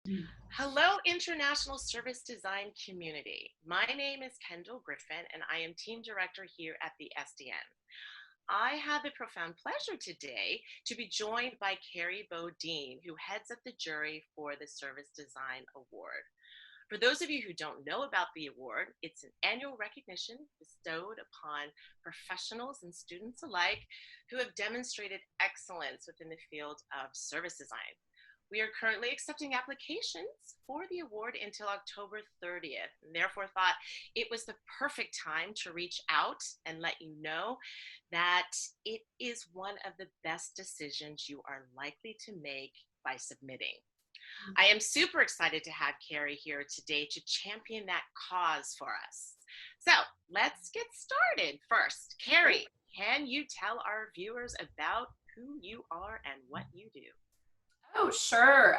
Mm. Hello, International Service Design Community. My name is Kendall Griffin, and I am Team Director here at the SDN. I have the profound pleasure today to be joined by Kerry Bodine, who heads up the jury for the Service Design Award. For those of you who don't know about the award, it's an annual recognition bestowed upon professionals and students alike who have demonstrated excellence within the field of service design. We are currently accepting applications for the award until October 30th, and therefore thought it was the perfect time to reach out and let you know that it is one of the best decisions you are likely to make by submitting. I am super excited to have Kerry here today to champion that cause for us. So let's get started. First, Kerry, can you tell our viewers about who you are and what you do? Oh, sure.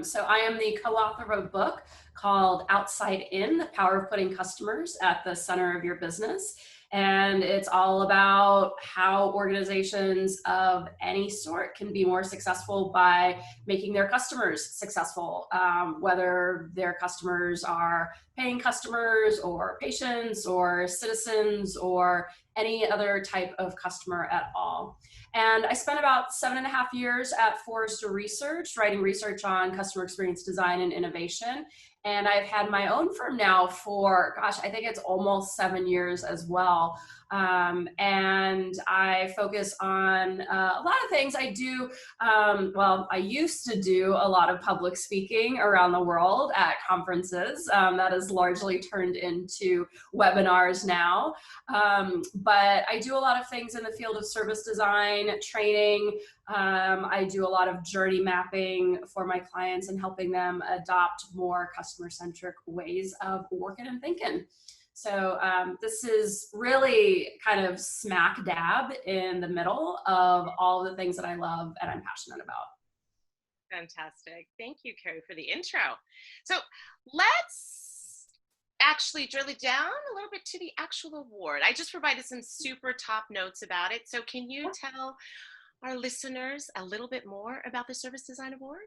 So I am the co-author of a book called Outside In, The Power of Putting Customers at the Center of Your Business. And it's all about how organizations of any sort can be more successful by making their customers successful, whether their customers are paying customers or patients or citizens or any other type of customer at all. And I spent about 7.5 years at Forrester Research, writing research on customer experience design and innovation. And I've had my own firm now for, gosh, I think it's almost 7 years as well. And I focus on a lot of things. I do, I used to do a lot of public speaking around the world at conferences. That has largely turned into webinars now. But I do a lot of things in the field of service design, training. I do a lot of journey mapping for my clients and helping them adopt more customer-centric ways of working and thinking. So this is really kind of smack dab in the middle of all the things that I love and I'm passionate about. Fantastic. Thank you, Kerry, for the intro. So let's actually drill it down a little bit to the actual award. I just provided some super top notes about it. So can you tell our listeners a little bit more about the Service Design Award?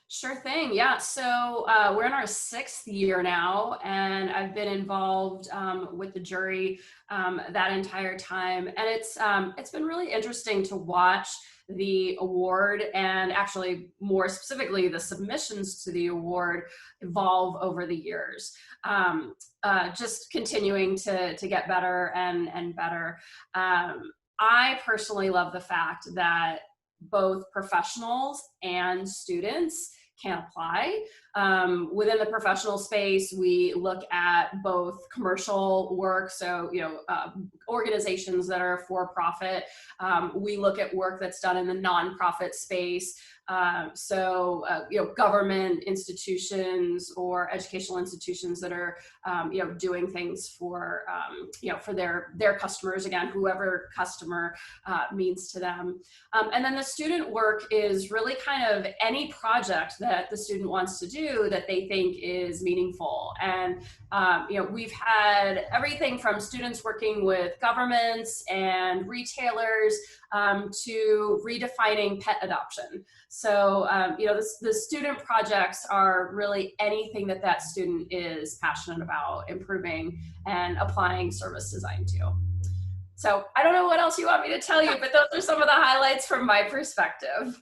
Sure thing. Yeah. So we're in our 6th year now, and I've been involved with the jury that entire time. And it's been really interesting to watch the award and actually more specifically the submissions to the award evolve over the years. Just continuing to get better and better. I personally love the fact that both professionals and students can apply. Within the professional space, we look at both commercial work, so organizations that are for profit. We look at work that's done in the nonprofit space. Government institutions or educational institutions that are, doing things for, for their customers, again, whoever customer means to them. And then the student work is really kind of any project that the student wants to do that they think is meaningful. And, we've had everything from students working with governments and retailers to redefining pet adoption. So, the student projects are really anything that student is passionate about improving and applying service design to. So I don't know what else you want me to tell you, but those are some of the highlights from my perspective.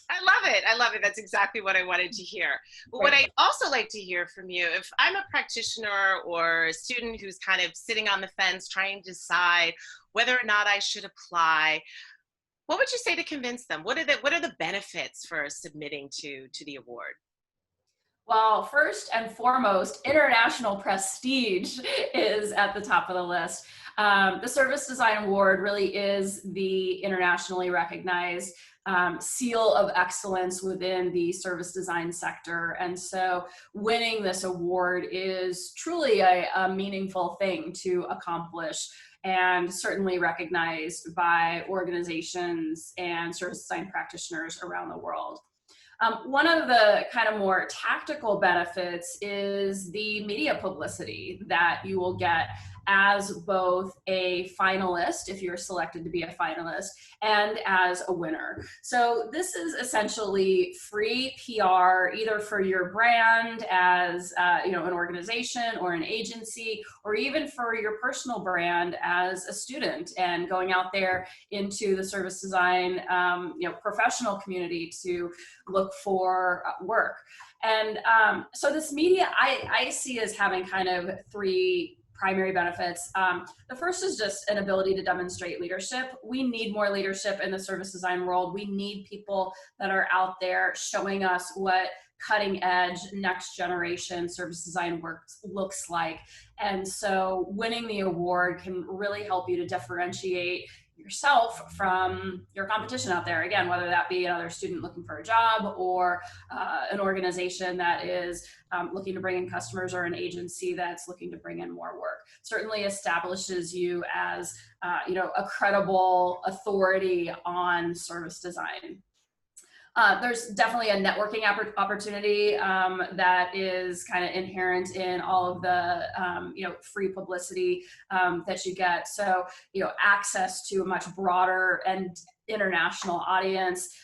I love it. I love it. That's exactly what I wanted to hear. But what Great. I'd also like to hear from you, if I'm a practitioner or a student who's kind of sitting on the fence trying to decide whether or not I should apply, what would you say to convince them? What are the benefits for submitting to the award? Well, first and foremost, international prestige is at the top of the list. The Service Design Award really is the internationally recognized seal of excellence within the service design sector. And so winning this award is truly a meaningful thing to accomplish and certainly recognized by organizations and service design practitioners around the world. One of the kind of more tactical benefits is the media publicity that you will get as both a finalist, if you're selected to be a finalist, and as a winner. So this is essentially free PR, either for your brand as an organization or an agency, or even for your personal brand as a student and going out there into the service design professional community to look for work. And so this media I see as having kind of three primary benefits. The first is just an ability to demonstrate leadership. We need more leadership in the service design world. We need people that are out there showing us what cutting edge, next generation service design work looks like. And so winning the award can really help you to differentiate yourself from your competition out there. Again, whether that be another student looking for a job or an organization that is looking to bring in customers, or an agency that's looking to bring in more work. Certainly establishes you as a credible authority on service design. There's definitely a networking opportunity that is kind of inherent in all of the free publicity that you get. So access to a much broader and international audience,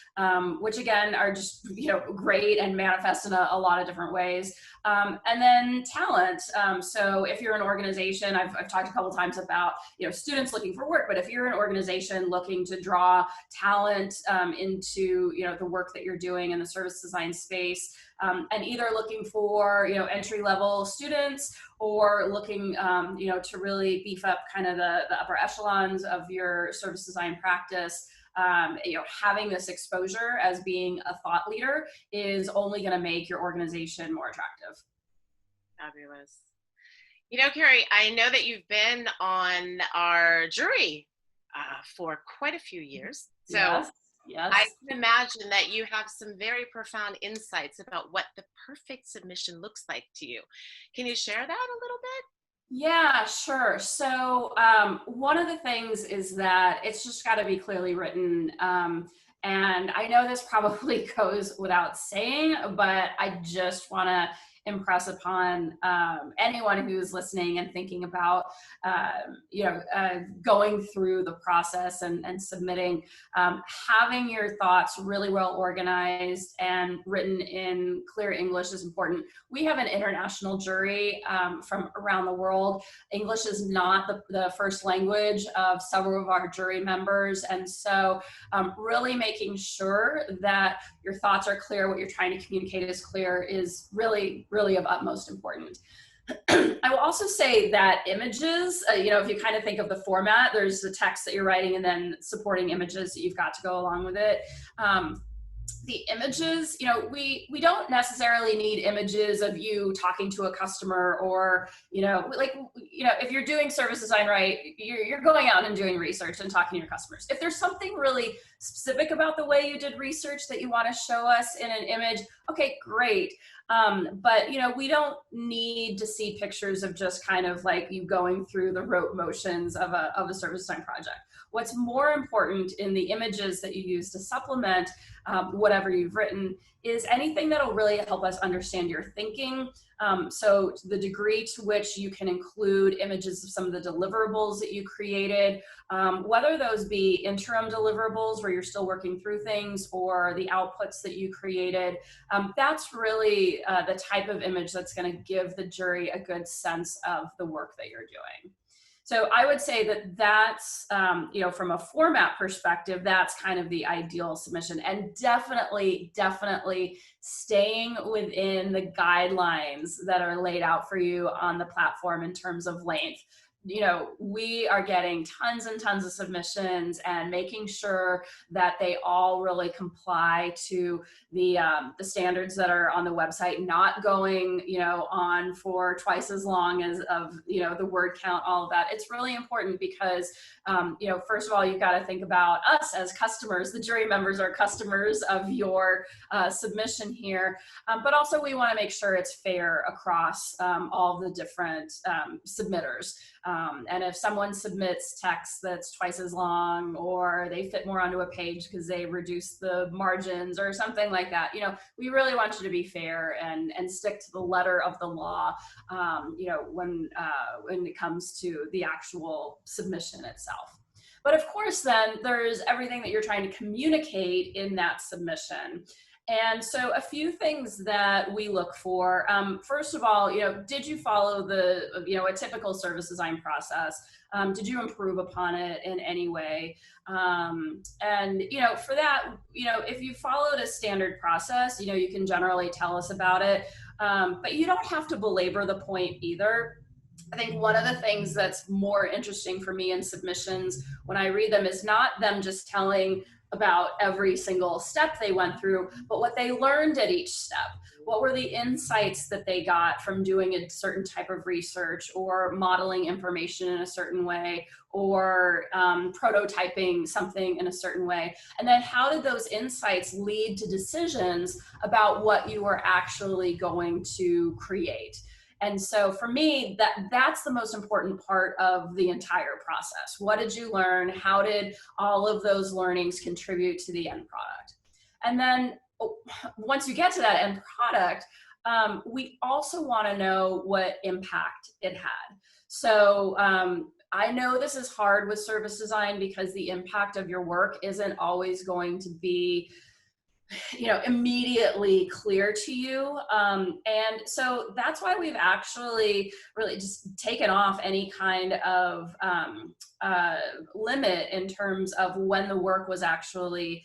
which again are just great and manifest in a lot of different ways. And then talent. So if you're an organization, I've talked a couple times about students looking for work, but if you're an organization looking to draw talent into the work that you're doing in the service design space, and either looking for entry-level students or looking to really beef up kind of the upper echelons of your service design practice, having this exposure as being a thought leader is only going to make your organization more attractive. Fabulous. Kerry, I know that you've been on our jury for quite a few years. So yes. I can imagine that you have some very profound insights about what the perfect submission looks like to you. Can you share that a little bit? Yeah, sure. So one of the things is that it's just got to be clearly written. And I know this probably goes without saying, but I just want to impress upon anyone who's listening and thinking about going through the process and submitting, having your thoughts really well organized and written in clear English is important. We have an international jury from around the world. English is not the first language of several of our jury members, and so really making sure that your thoughts are clear, what you're trying to communicate is clear, is really of utmost importance. I will also say that images, if you kind of think of the format, there's the text that you're writing and then supporting images that you've got to go along with it. The images, we don't necessarily need images of you talking to a customer, or if you're doing service design right, you're going out and doing research and talking to your customers. If there's something really specific about the way you did research that you want to show us in an image, okay, great. But we don't need to see pictures of just kind of like you going through the rote motions of a service design project. What's more important in the images that you use to supplement whatever you've written is anything that'll really help us understand your thinking. So to the degree to which you can include images of some of the deliverables that you created, whether those be interim deliverables where you're still working through things, or the outputs that you created, that's really the type of image that's going to give the jury a good sense of the work that you're doing. So I would say that that's, from a format perspective, that's kind of the ideal submission, and definitely staying within the guidelines that are laid out for you on the platform in terms of length. We are getting tons and tons of submissions, and making sure that they all really comply to the standards that are on the website, not going, on for twice as long as the word count, all of that. It's really important because, first of all, you've got to think about us as customers. The jury members are customers of your submission here, but also we want to make sure it's fair across all the different submitters. And if someone submits text that's twice as long, or they fit more onto a page because they reduce the margins or something like that, we really want you to be fair and stick to the letter of the law, when it comes to the actual submission itself. But of course, then there's everything that you're trying to communicate in that submission. And so a few things that we look for, first of all, did you follow a typical service design process? Did you improve upon it in any way? And for that, if you followed a standard process, you can generally tell us about it, but you don't have to belabor the point either. I think one of the things that's more interesting for me in submissions when I read them is not them just telling about every single step they went through, but what they learned at each step. What were the insights that they got from doing a certain type of research, or modeling information in a certain way, or prototyping something in a certain way? And then how did those insights lead to decisions about what you were actually going to create? And so for me, that's the most important part of the entire process. What did you learn? How did all of those learnings contribute to the end product? And then once you get to that end product, we also want to know what impact it had. So I know this is hard with service design because the impact of your work isn't always going to be immediately clear to you. And so that's why we've actually really just taken off any kind of limit in terms of when the work was actually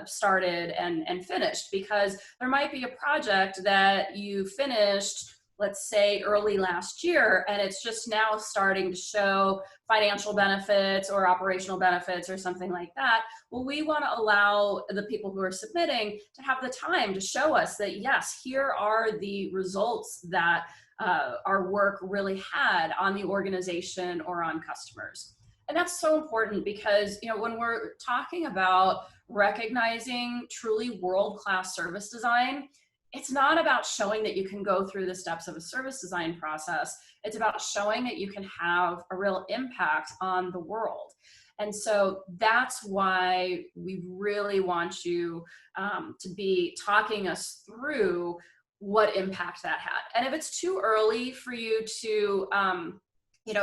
started and finished, because there might be a project that you finished, let's say early last year, and it's just now starting to show financial benefits or operational benefits or something like that. Well, we want to allow the people who are submitting to have the time to show us that, yes, here are the results that our work really had on the organization or on customers. And that's so important because, when we're talking about recognizing truly world-class service design, it's not about showing that you can go through the steps of a service design process. It's about showing that you can have a real impact on the world. And so that's why we really want you to be talking us through what impact that had. And if it's too early for you to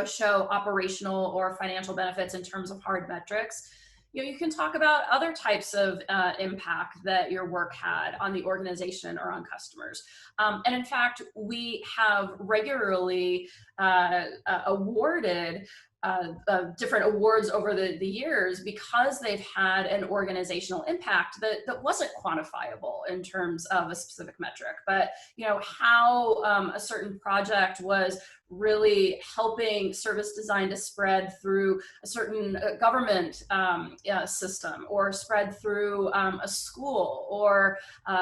show operational or financial benefits in terms of hard metrics, you can talk about other types of impact that your work had on the organization or on customers. And in fact, we have regularly awarded different awards over the years because they've had an organizational impact that wasn't quantifiable in terms of a specific metric, but how a certain project was really helping service design to spread through a certain government system, or spread through a school, or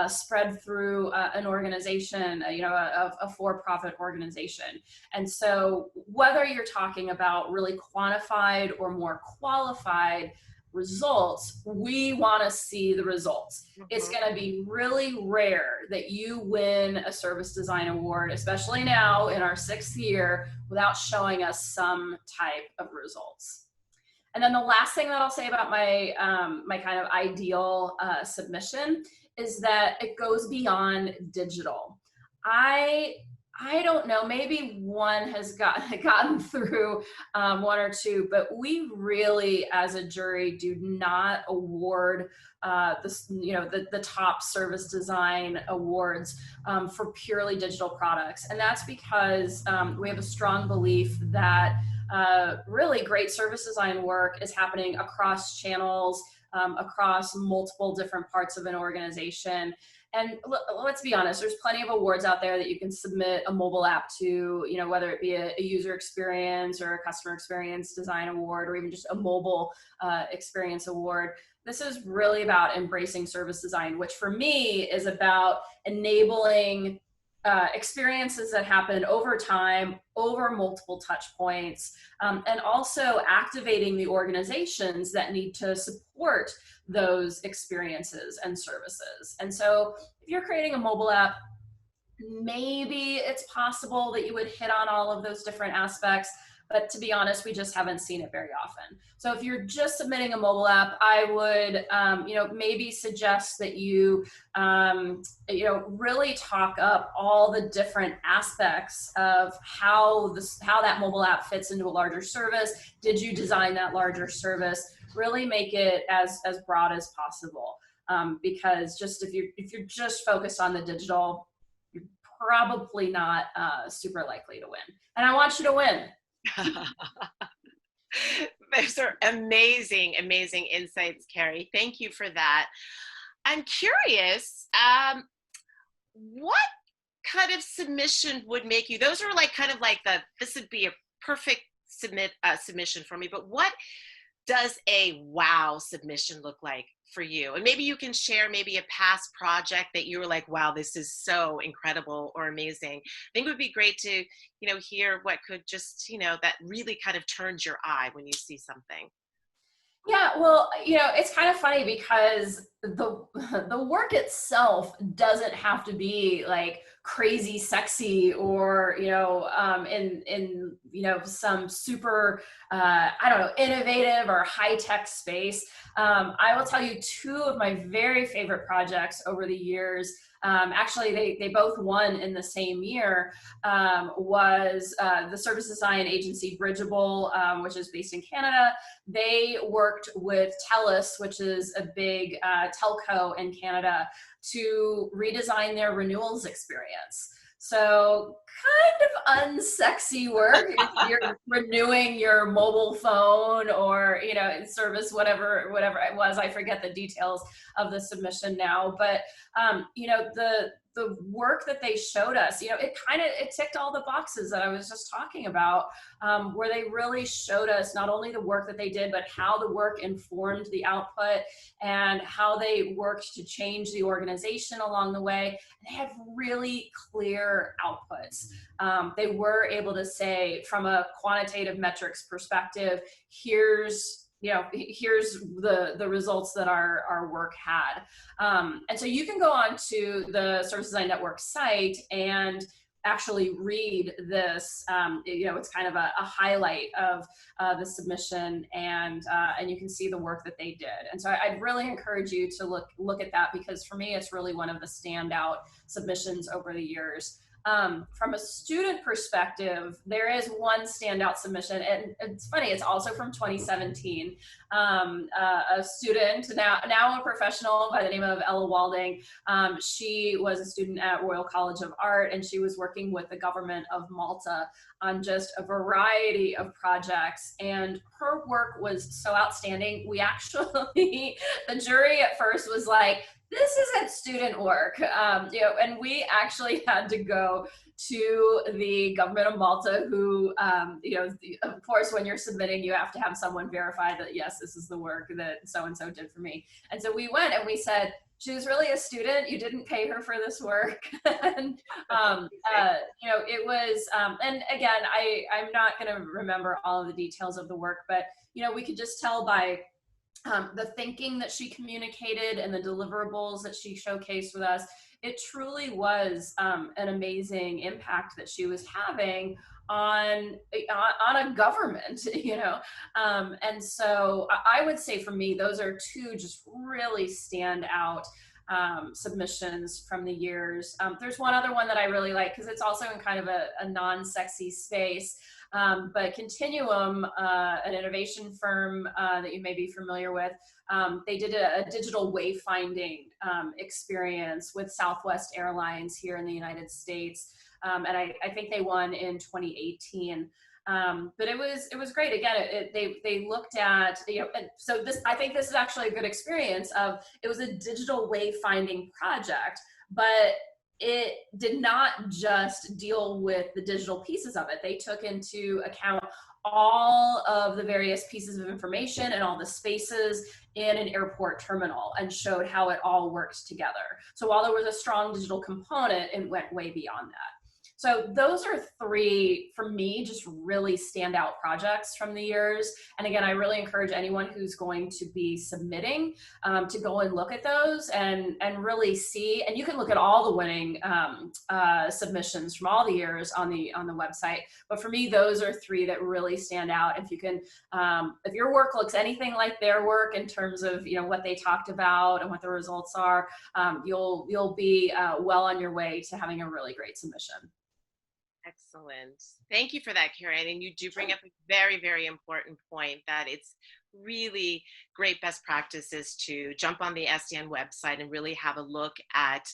spread through an organization, a for-profit organization. And so whether you're talking about really quantified or more qualified results, we want to see the results. Mm-hmm. It's going to be really rare that you win a service design award, especially now in our 6th year, without showing us some type of results. And then the last thing that I'll say about my my kind of ideal submission is that it goes beyond digital. I don't know, maybe one has gotten through one or two, but we really, as a jury, do not award the top service design awards for purely digital products. And that's because we have a strong belief that really great service design work is happening across channels, across multiple different parts of an organization. And let's be honest, there's plenty of awards out there that you can submit a mobile app to, whether it be a user experience or a customer experience design award, or even just a mobile experience award. This is really about embracing service design, which for me is about enabling experiences that happen over time, over multiple touch points, and also activating the organizations that need to support those experiences and services. And so if you're creating a mobile app, maybe it's possible that you would hit on all of those different aspects, but to be honest, we just haven't seen it very often. So if you're just submitting a mobile app, I would, maybe suggest that really talk up all the different aspects of how that mobile app fits into a larger service. Did you design that larger service? Really make it as broad as possible. Because just if you're just focused on the digital, you're probably not super likely to win. And I want you to win. Those are amazing, amazing insights, Kerry. Thank you for that. I'm curious, what kind of submission would make you, those are like kind of like this would be a perfect submission for me, but what does a wow submission look like for you? And maybe you can share maybe a past project that you were like, wow, this is so incredible or amazing. I think it would be great to, hear what could just, that really kind of turns your eye when you see something. Yeah, well, it's kind of funny because the work itself doesn't have to be like crazy sexy or in some super I don't know, innovative or high tech space. I will tell you two of my very favorite projects over the years. Actually, they both won in the same year. Was the service design agency Bridgeable, which is based in Canada. They worked with TELUS, which is a big telco in Canada, to redesign their renewals experience. So kind of unsexy work if you're renewing your mobile phone or, service, whatever it was. I forget the details of the submission now, but, the work that they showed us, it ticked all the boxes that I was just talking about, where they really showed us not only the work that they did, but how the work informed the output and how they worked to change the organization along the way. And they had really clear outputs. They were able to say, from a quantitative metrics perspective, here's the results that our work had. And so you can go on to the Service Design Network site and actually read this. It's kind of a highlight of the submission, and you can see the work that they did. And so I'd really encourage you to look at that, because for me, it's really one of the standout submissions over the years. From a student perspective, there is one standout submission, and it's funny, it's also from 2017. A student, now a professional, by the name of Ella Walding. She was a student at Royal College of Art, and she was working with the government of Malta on just a variety of projects, and her work was so outstanding. We actually, the jury at first was like, this isn't student work, and we actually had to go to the government of Malta, who, of course, when you're submitting, you have to have someone verify that, yes, this is the work that so-and-so did for me. And so we went and we said, she was really a student. You didn't pay her for this work. And, it was, and again, I'm not going to remember all of the details of the work, but, we could just tell by the thinking that she communicated and the deliverables that she showcased with us. It truly was an amazing impact that she was having on a government, and so I would say for me, those are two just really stand out submissions from the years. There's one other one that I really like, because it's also in kind of a non-sexy space. But Continuum, an innovation firm that you may be familiar with, they did a digital wayfinding experience with Southwest Airlines here in the United States. And I think they won in 2018. But it was great. Again, they looked at, so I think this is actually a good experience of, it was a digital wayfinding project, but it did not just deal with the digital pieces of it. They took into account all of the various pieces of information and all the spaces in an airport terminal, and showed how it all worked together. So while there was a strong digital component, it went way beyond that. So those are three, for me, just really standout projects from the years. And again, I really encourage anyone who's going to be submitting to go and look at those and really see. And you can look at all the winning submissions from all the years on the website. But for me, those are three that really stand out. If you can, if your work looks anything like their work in terms of what they talked about and what the results are, you'll be well on your way to having a really great submission. Excellent. Thank you for that, Karen. And you do bring Sure. up a very, very important point that it's really great best practices to jump on the SDN website and really have a look at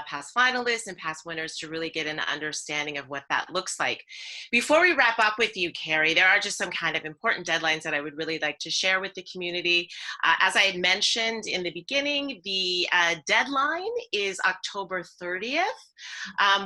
past finalists and past winners to really get an understanding of what that looks like. Before we wrap up with you, Kerry, there are just some kind of important deadlines that I would really like to share with the community. As I had mentioned in the beginning, the deadline is October 30th.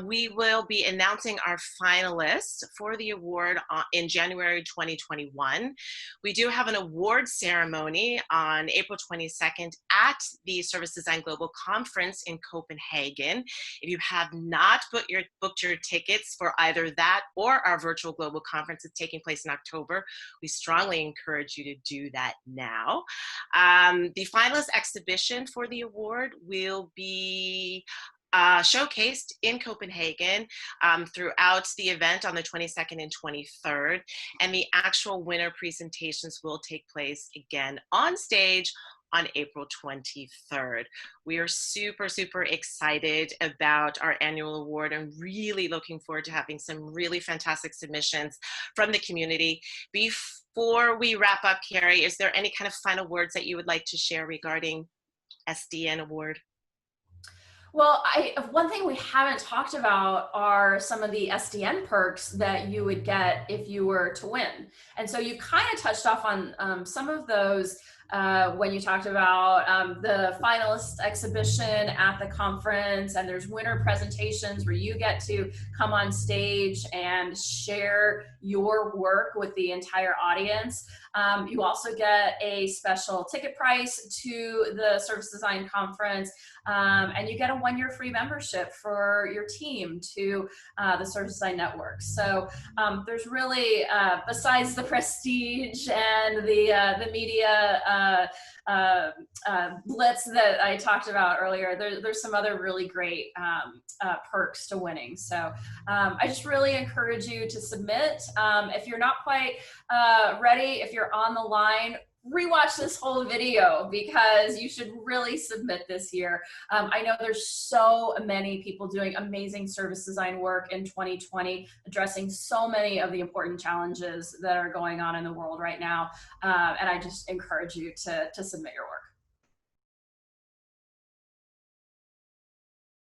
We will be announcing our finalists for the award in January 2021. We do have an award ceremony on April 22nd at the Service Design Global Conference in Copenhagen. If you have not booked your tickets for either that or our virtual global conference that's taking place in October, we strongly encourage you to do that now. The finalist exhibition for the award will be showcased in Copenhagen throughout the event on the 22nd and 23rd. And the actual winner presentations will take place again on stage on April 23rd. We are super, super excited about our annual award and really looking forward to having some really fantastic submissions from the community. Before we wrap up, Kerry, is there any kind of final words that you would like to share regarding SDN Award? Well, one thing we haven't talked about are some of the SDN perks that you would get if you were to win. And so you kind of touched off on some of those when you talked about the finalist exhibition at the conference, and there's winner presentations where you get to come on stage and share your work with the entire audience. You also get a special ticket price to the Service Design Conference, and you get a 1-year free membership for your team to the Service Design Network. So there's really, besides the prestige and the media blitz that I talked about earlier, there's some other really great perks to winning. So I just really encourage you to submit. If you're not quite ready, if you're on the line, rewatch this whole video because you should really submit this year. I know there's so many people doing amazing service design work in 2020, addressing so many of the important challenges that are going on in the world right now. And I just encourage you to submit your work.